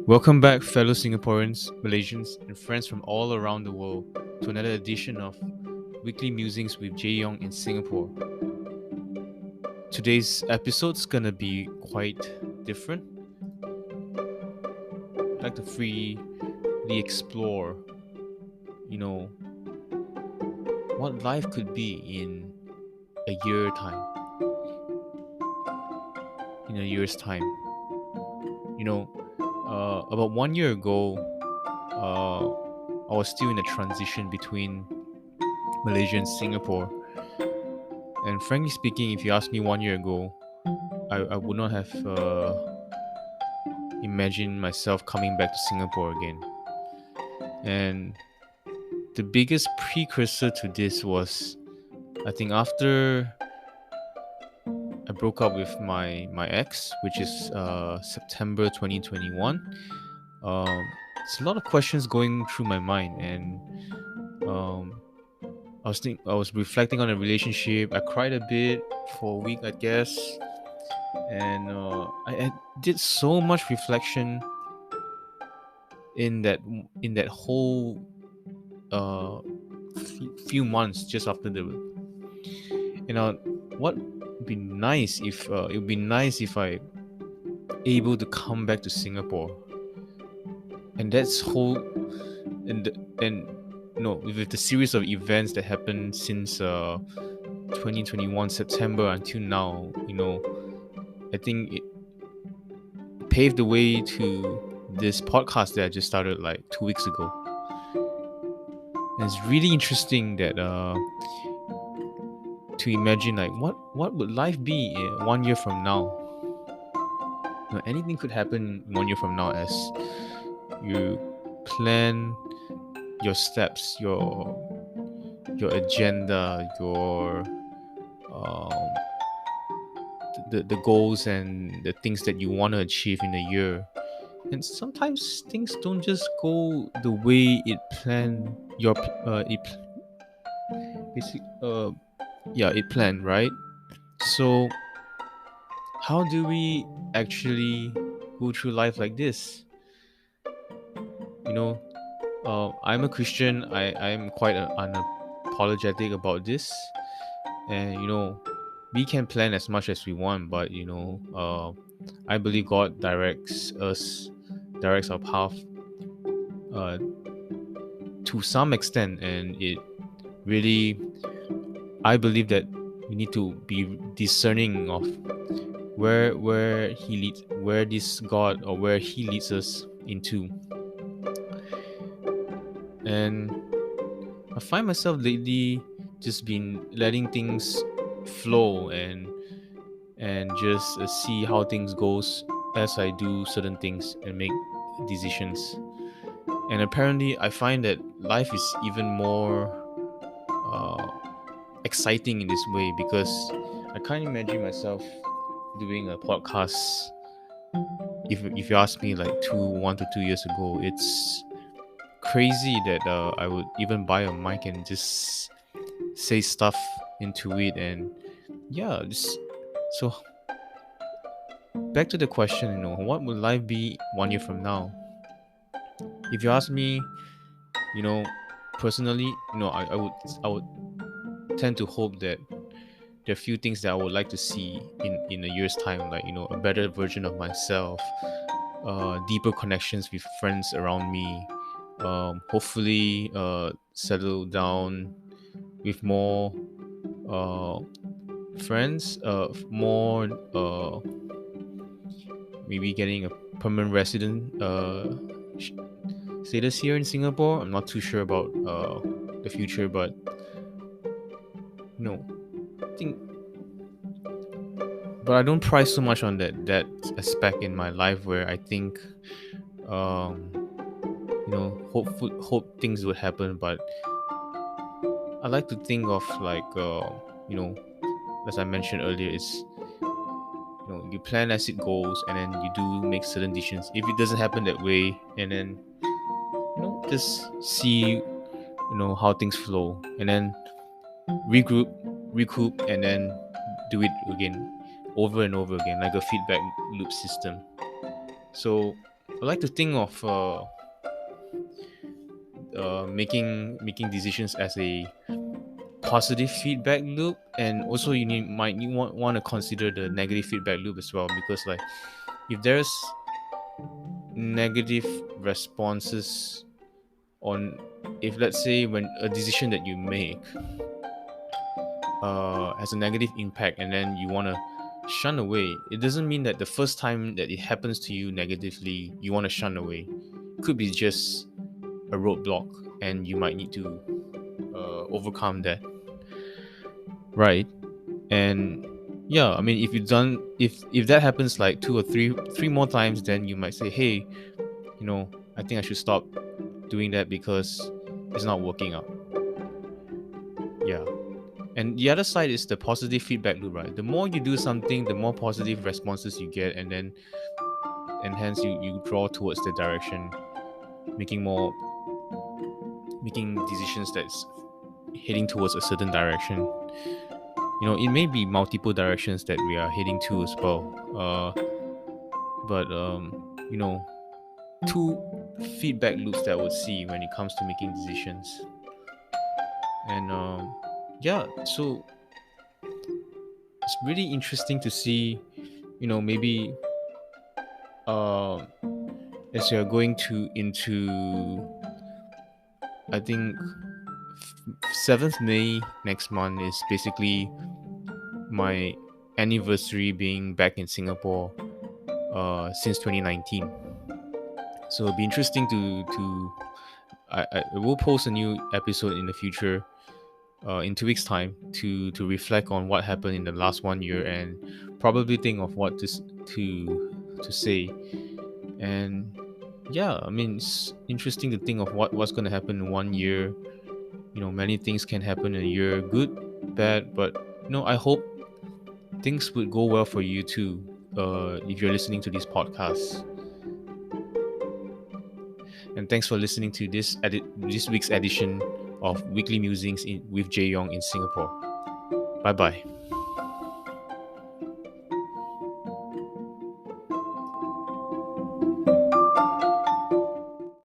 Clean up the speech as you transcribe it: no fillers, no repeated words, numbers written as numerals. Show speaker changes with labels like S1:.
S1: Welcome back, fellow Singaporeans, Malaysians, and friends from all around the world, to another edition of Weekly Musings with Jae Yong in Singapore. Today's episode's gonna be quite different. I'd like to freely explore, what life could be in a year time. In a year's time. About 1 year ago, I was still in a transition between Malaysia and Singapore. And frankly speaking, if you asked me 1 year ago, I would not have imagined myself coming back to Singapore again. And the biggest precursor to this was, I think, after I broke up with my ex, which is September 2021. It's a lot of questions going through my mind, and I was reflecting on the relationship. I cried a bit for a week, I guess, and I did so much reflection in that whole few months just after the what would be nice if it would be nice if I able to come back to Singapore, and that's whole and with the series of events that happened since 2021 September until now, I think it paved the way to this podcast that I just started like 2 weeks ago. And it's really interesting that to imagine like what would life be 1 year from now. Anything could happen 1 year from now as you plan your steps, your agenda, your the goals and the things that you want to achieve in a year. And sometimes things don't just go the way it planned. It planned, right? So how do we actually go through life like this? I'm a Christian. I'm quite unapologetic about this, and we can plan as much as we want, but I believe God directs our path to some extent, and it really, I believe that we need to be discerning of where He leads, where this God or where He leads us into. And I find myself lately just been letting things flow and just see how things goes as I do certain things and make decisions. And apparently I find that life is even more exciting in this way, because I can't imagine myself doing a podcast. If you ask me like 1 to 2 years ago, it's crazy that I would even buy a mic and just say stuff into it. And so back to the question, what would life be 1 year from now? If you ask me, personally, I would tend to hope that there are a few things that I would like to see in a year's time, like a better version of myself, deeper connections with friends around me, hopefully settle down with more friends, more maybe getting a permanent resident status here in Singapore. I'm not too sure about the future, but I think, but I don't price so much on that aspect in my life, where I think hope things would happen. But I like to think of like as I mentioned earlier, it's you plan as it goes, and then you do make certain decisions. If it doesn't happen that way, and then just see how things flow, and then recoup, and then do it again over and over again, like a feedback loop system. So I like to think of making decisions as a positive feedback loop, and also you want to consider the negative feedback loop as well, because like if there's negative responses on, if let's say when a decision that you make has a negative impact and then you want to shun away, it doesn't mean that the first time that it happens to you negatively you want to shun away. It could be just a roadblock and you might need to overcome that, right? And yeah, I mean, if you've done, if that happens like two or three more times, then you might say, hey, I think I should stop doing that because it's not working out. Yeah. And the other side is the positive feedback loop, right? The more you do something, the more positive responses you get, and hence you draw towards the direction, making decisions that's heading towards a certain direction. It may be multiple directions that we are heading to as well. But two feedback loops that I would see when it comes to making decisions. And yeah, so it's really interesting to see, maybe as you're going into, I think 7th May next month is basically my anniversary being back in Singapore since 2019. So it'll be interesting to I will post a new episode in the future in 2 weeks time to reflect on what happened in the last 1 year and probably think of what to say. And yeah, I mean, it's interesting to think of what's going to happen in 1 year. Many things can happen in a year, good, bad, but I hope things would go well for you too, if you're listening to these podcasts. And thanks for listening to this week's edition of Weekly Musings with Jae Yong in Singapore. Bye bye.